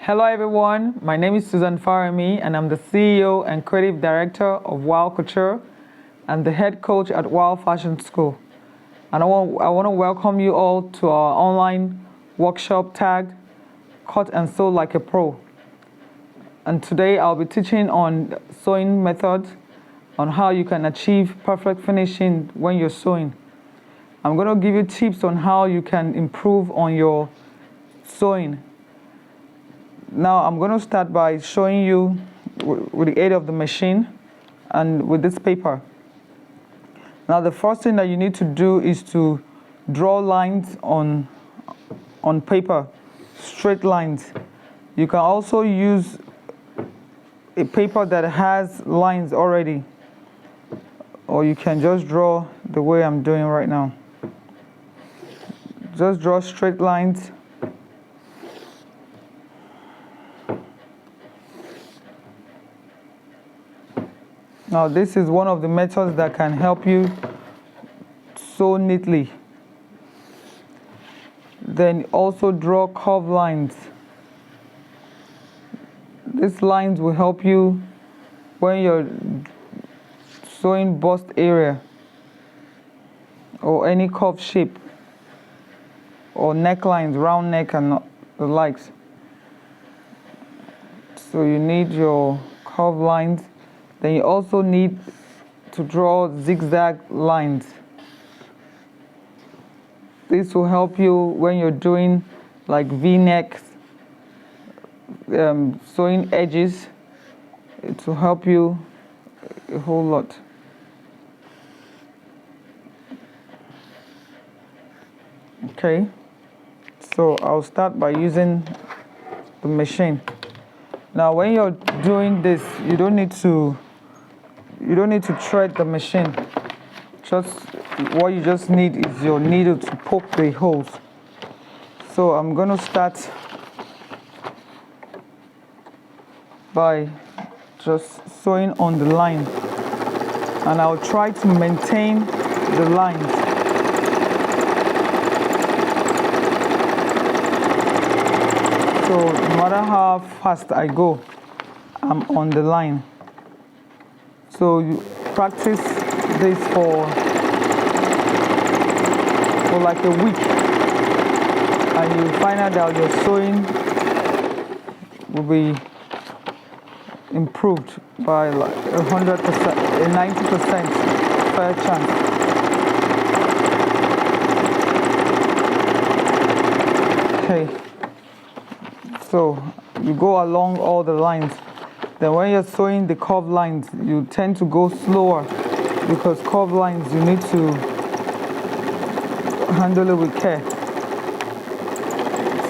Hello everyone, my name is Susan Farami and I'm the CEO and Creative Director of Wow Couture and the head coach at Wow Fashion School. And I want to welcome you all to our online workshop tagged Cut and Sew Like a Pro. And today I'll be teaching on sewing methods, on how you can achieve perfect finishing when you're sewing. I'm going to give you tips on how you can improve on your sewing. Now I'm going to start by showing you with the aid of the machine and with this paper. Now the first thing that you need to do is to draw lines on paper, straight lines. You can also use a paper that has lines already, or you can just draw the way I'm doing right now. Just draw straight lines. Now this is one of the methods that can help you sew neatly. Then also draw curved lines. These lines will help you when you're sewing bust area or any curved shape or necklines, round neck and the likes. So you need your curved lines. Then you also need to draw zigzag lines. This will help you when you're doing like V-necks, sewing edges. It will help you a whole lot. Okay, so I'll start by using the machine. Now when you're doing this, you don't need to thread the machine. What you just need is your needle to poke the holes. So I'm going to start by just sewing on the line, and I'll try to maintain the lines. So no matter how fast I go, I'm on the line. So you practice this for like a week, and you find out that your sewing will be improved by like 100%, a 90% fair chance. Okay, so you go along all the lines. Then when you're sewing the curved lines, you tend to go slower, because curved lines you need to handle it with care.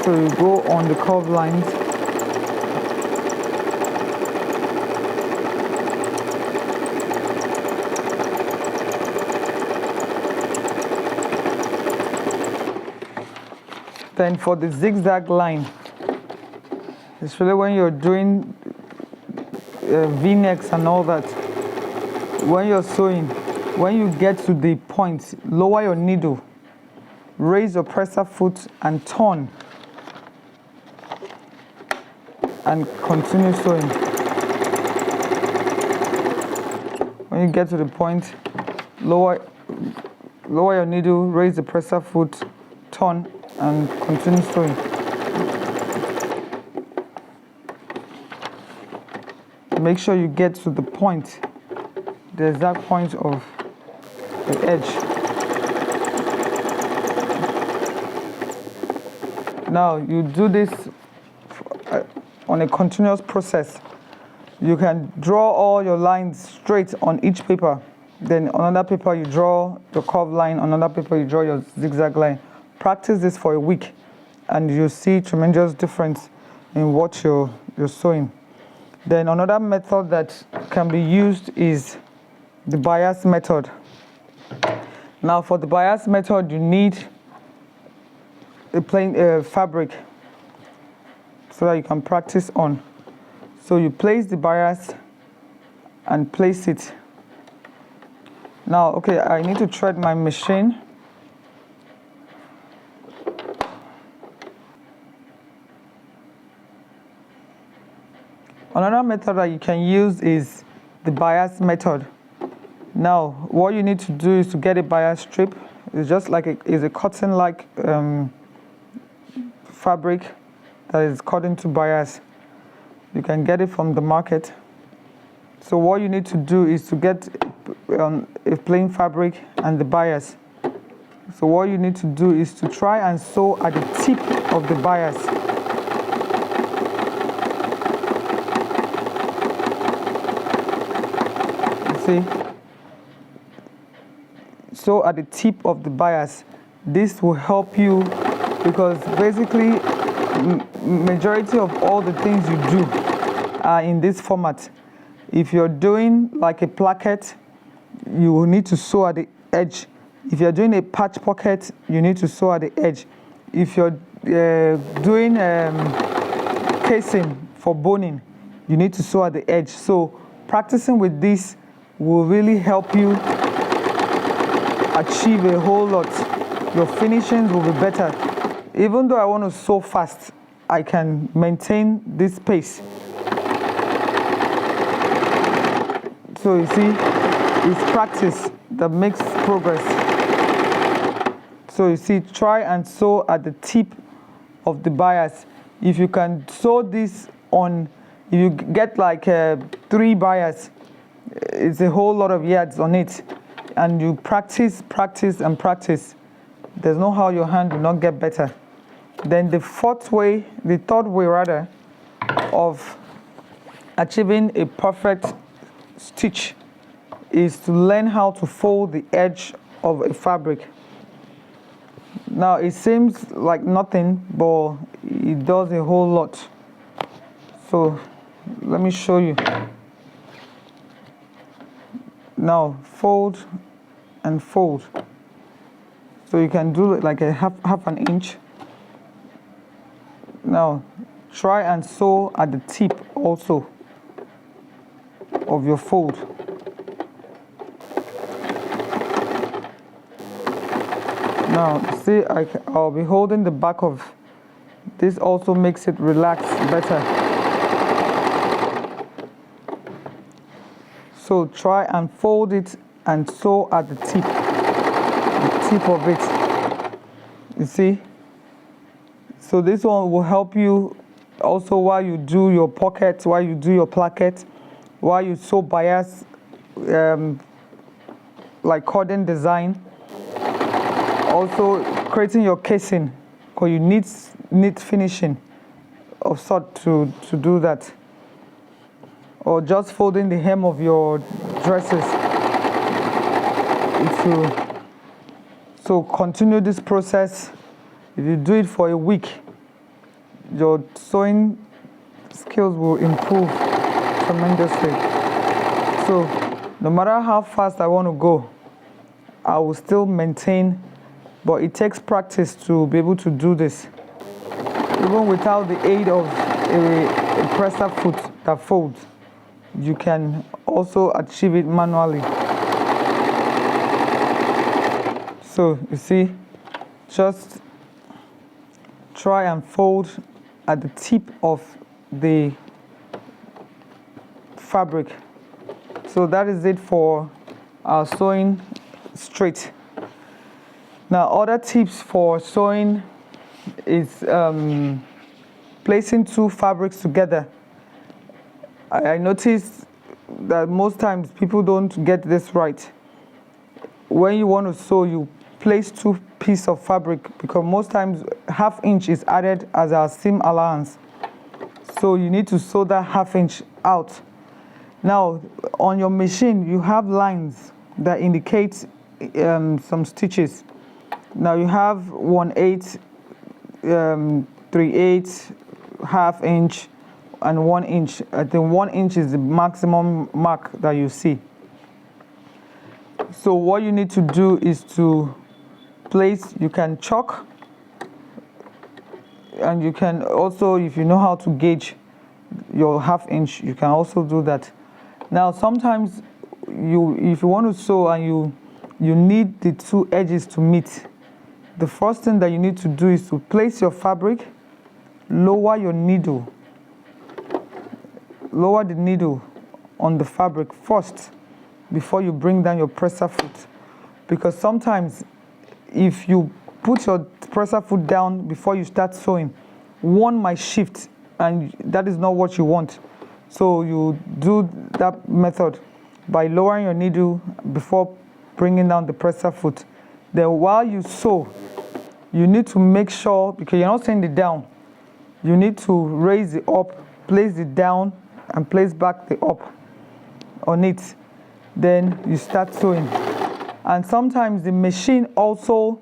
So you go on the curved lines. Then for the zigzag line, especially when you're doing V-necks and all that, when you're sewing, when you get to the point, lower your needle, raise your presser foot and turn, and continue sewing. When you get to the point, lower your needle, raise the presser foot, turn, and continue sewing. Make sure you get to the point, the exact point of the edge. Now you do this on a continuous process. You can draw all your lines straight on each paper. Then on another paper you draw your curved line, on another paper you draw your zigzag line. Practice this for a week and you'll see tremendous difference in what you're sewing. Then another method that can be used is the bias method. Now for the bias method, you need a plain fabric so that you can practice on. So you place the bias and place it. Now, okay, I need to thread my machine. Another method that you can use is the bias method. Now, what you need to do is to get a bias strip. It's just like a cotton-like fabric that is cut into bias. You can get it from the market. So what you need to do is to get a plain fabric and the bias. So what you need to do is to try and sew at the tip of the bias. You see? Sew at the tip of the bias. This will help you because basically majority of all the things you do are in this format. If you're doing like a placket, you will need to sew at the edge. If you're doing a patch pocket, you need to sew at the edge. If you're doing casing for boning, you need to sew at the edge. So practicing with this will really help you achieve a whole lot. Your finishings will be better. Even though I want to sew fast, I can maintain this pace. So you see, it's practice that makes progress. So you see, try and sew at the tip of the bias. If you can sew this on, if you get like 3 bias, it's a whole lot of yards on it. And you practice, practice, and practice. There's no how your hand will not get better. Then the third way of achieving a perfect stitch is to learn how to fold the edge of a fabric. Now it seems like nothing, but it does a whole lot. So let me show you. Now fold and fold. So you can do it like a half an inch. Now try and sew at the tip also of your fold. Now see, I'll be holding the back of this, also makes it relax better. So try and fold it and sew at the tip of it. You see? So this one will help you also while you do your pocket, while you do your placket, while you sew bias, like cordon design. Also creating your casing, because you need finishing of sort to do that. Or just folding the hem of your dresses. So continue this process. If you do it for a week, your sewing skills will improve tremendously. So no matter how fast I want to go, I will still maintain, but it takes practice to be able to do this. Even without the aid of a presser foot that folds, you can also achieve it manually. So you see, just try and fold at the tip of the fabric. So that is it for our sewing straight. Now other tips for sewing is placing 2 fabrics together. I noticed that most times people don't get this right. When you want to sew, you place 2 pieces of fabric because most times ½ inch is added as our seam allowance. So you need to sew that ½ inch out. Now on your machine, you have lines that indicate some stitches. Now you have 1/8, 3/8, ½ inch, and 1 inch. I think 1 inch is the maximum mark that you see. So what you need to do is to place, you can chalk, and you can also, if you know how to gauge your ½ inch, you can also do that. Now sometimes if you want to sew and you need the 2 edges to meet, the first thing that you need to do is to place your fabric, lower your needle lower the needle on the fabric first before you bring down your presser foot, because sometimes if you put your presser foot down before you start sewing, one might shift, and that is not what you want. So you do that method by lowering your needle before bringing down the presser foot. Then while you sew, you need to make sure, because you're not sewing it down, you need to raise it up, place it down, and place back the up on it. Then you start sewing. And sometimes the machine also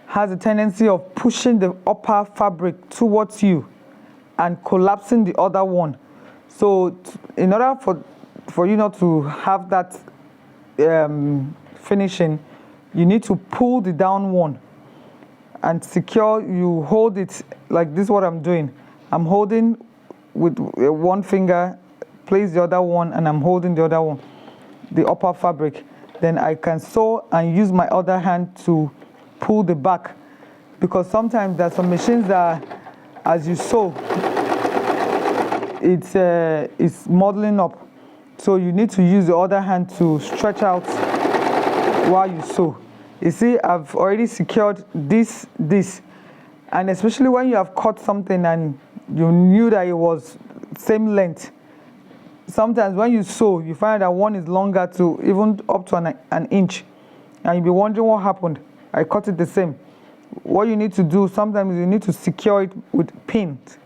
has a tendency of pushing the upper fabric towards you and collapsing the other one. So in order for you not to have that finishing, you need to pull the down one and secure. You hold it like this. What I'm doing, I'm holding with one finger, place the other one, and I'm holding the other one, the upper fabric. Then I can sew and use my other hand to pull the back, because sometimes there's some machines that as you sew, it's modeling up. So you need to use the other hand to stretch out while you sew. You see, I've already secured this, and especially when you have cut something and you knew that it was same length. Sometimes when you sew, you find that one is longer to even up to an inch, and you'll be wondering what happened. I cut it the same. What you need to do, sometimes you need to secure it with pins.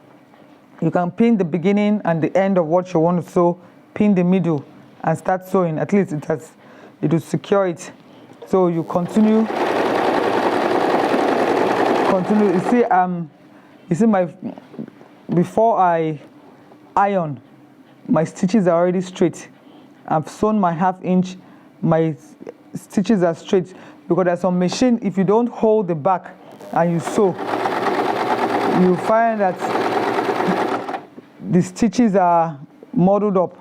You can pin the beginning and the end of what you want to sew, pin the middle, and start sewing. At least it will secure it. So you continue. You see before I iron, my stitches are already straight. I've sewn my 1/2 inch. My stitches are straight, because there's some machine, if you don't hold the back and you sew, you find that the stitches are muddled up.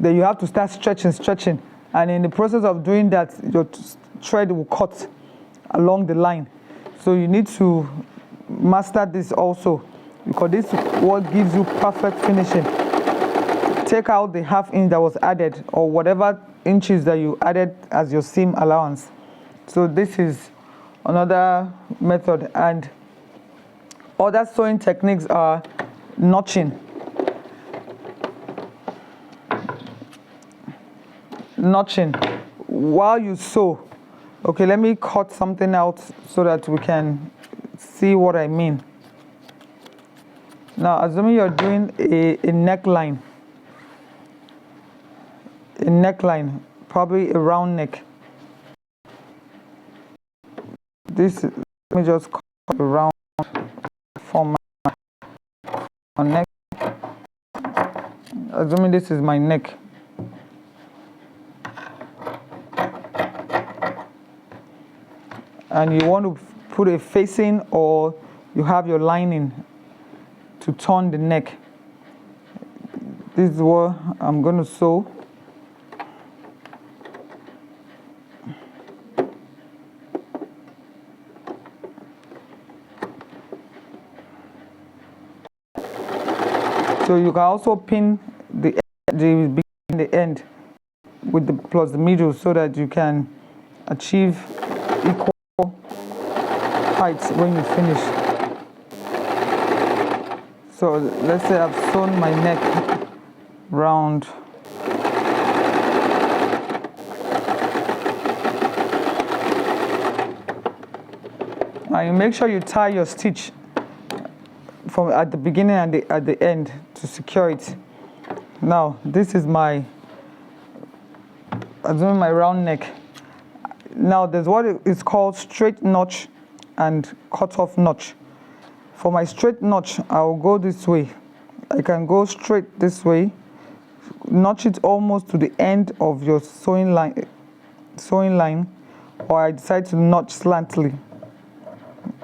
Then you have to start stretching, and in the process of doing that, your thread will cut along the line. So you need to master this also, because this is what gives you perfect finishing. Take out the 1/2 inch that was added, or whatever inches that you added as your seam allowance. So this is another method. And other sewing techniques are notching. Notching while you sew. Okay, let me cut something out so that we can see what I mean. Now, assuming you're doing a neckline, probably a round neck. Let me just cut around for my neck. Assuming this is my neck. And you want to put a facing, or you have your lining to turn the neck. This is what I'm going to sew. So you can also pin the beginning and the end with the plus the middle, so that you can achieve equal heights when you finish. So let's say I've sewn my neck round. Now you make sure you tie your stitch from at the beginning and at the end to secure it. Now this is I'm doing my round neck. Now there's what is called straight notch and cut off notch. For my straight notch, I'll go this way. I can go straight this way, notch it almost to the end of your sewing line, or I decide to notch slantly,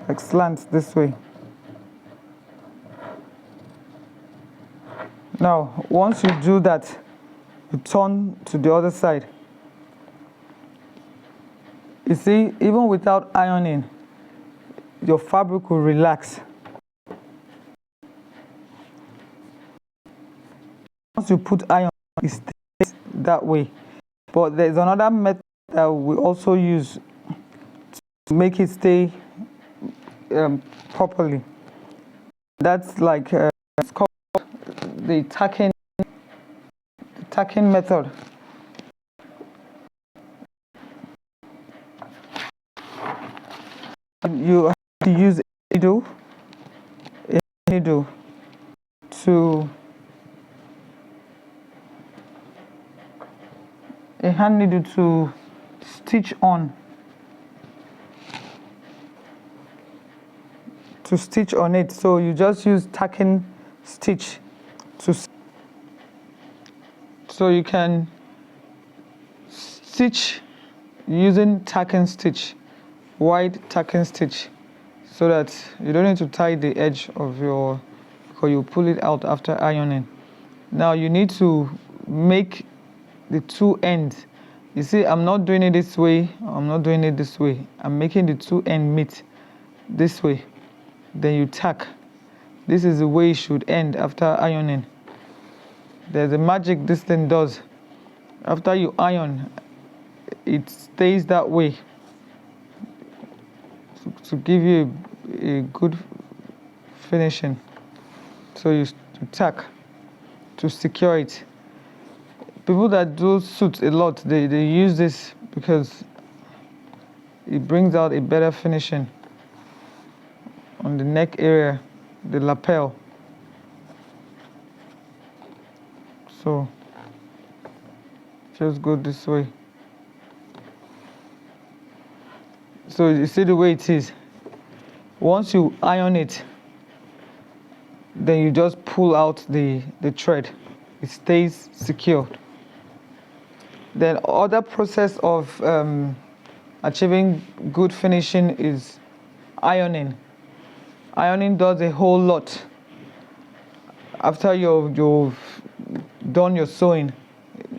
like slant this way. Now, once you do that, you turn to the other side. You see, even without ironing, your fabric will relax. once you put iron, it stays that way. But there's another method that we also use to make it stay properly. That's like it's called the tacking method. You have to use a needle to a hand needle to stitch on it. So you just use tacking stitch to, so you can stitch using tacking stitch, wide tacking stitch, so that you don't need to tie the edge of your, because you pull it out after ironing. Now you need to make the two ends. You see, I'm not doing it this way, I'm not doing it this way. I'm making the two ends meet this way. Then you tack. This is the way it should end after ironing. There's a magic this thing does. After you iron, it stays that way to give you a good finishing. So you tack to secure it. People that do suits a lot, they use this because it brings out a better finishing on the neck area, the lapel. So just go this way. So you see the way it is. Once you iron it, then you just pull out the thread. It stays secured. Then other process of achieving good finishing is ironing. Ironing does a whole lot. After you've done your sewing,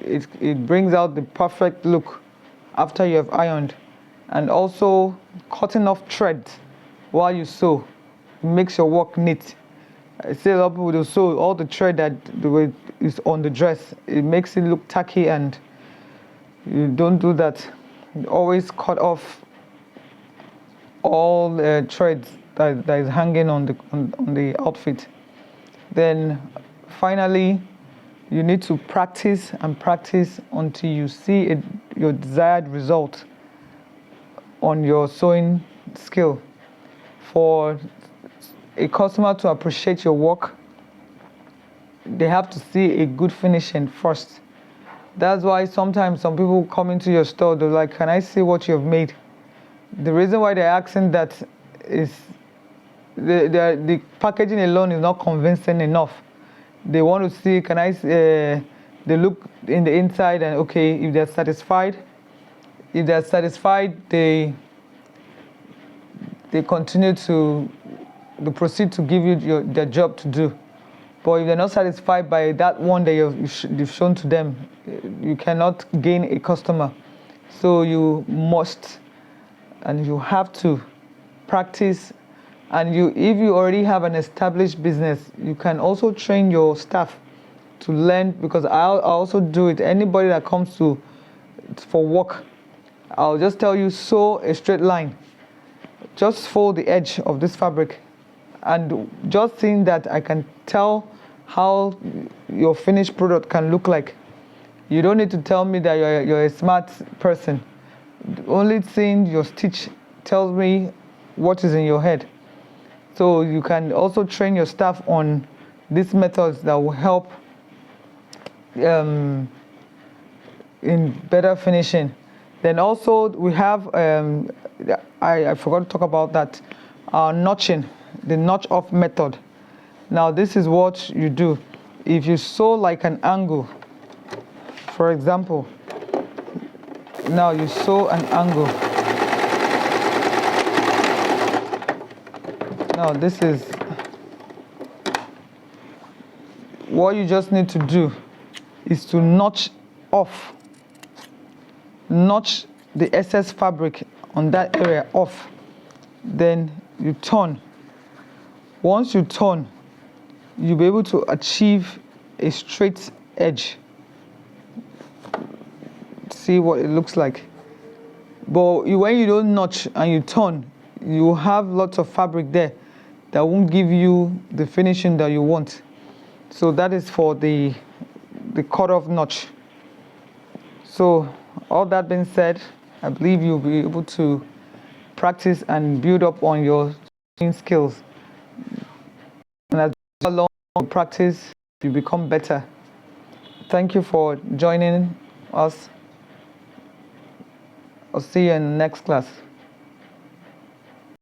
it brings out the perfect look after you have ironed. And also cutting off thread while you sew makes your work neat. I see a lot of people will sew all the thread that is on the dress. It makes it look tacky, and you don't do that. You always cut off all the threads that is hanging on the outfit. Then finally, you need to practice and practice until you see your desired result on your sewing skill. For a customer to appreciate your work, they have to see a good finishing first. That's why sometimes some people come into your store, they're like, can I see what you have made? The reason why they're asking that is the packaging alone is not convincing enough. They want to see, can I they look in the inside, and okay, if they're satisfied, they continue to proceed to give you their job to do. But if they're not satisfied by that one that you've shown to them, you cannot gain a customer. So you must, and you have to practice. And if you already have an established business, you can also train your staff to learn, because I also do it. Anybody that comes for work, I'll just tell you, sew a straight line. Just fold the edge of this fabric, and just seeing that, I can tell how your finished product can look like. You don't need to tell me that you're a smart person. Only seeing your stitch tells me what is in your head. So you can also train your staff on these methods that will help in better finishing. Then also we have, I forgot to talk about that, notching, the notch off method. Now this is what you do. If you sew like an angle, for example, now you sew an angle. Now this is what you just need to do, is to notch off, notch the excess fabric on that area off. Then you turn. Once you turn, you'll be able to achieve a straight edge. See what it looks like. But when you don't notch and you turn, you have lots of fabric there that won't give you the finishing that you want. So that is for the cut-off notch. So all that being said, I believe you'll be able to practice and build up on your sewing skills. And as you go along with practice, you become better. Thank you for joining us. I'll see you in the next class.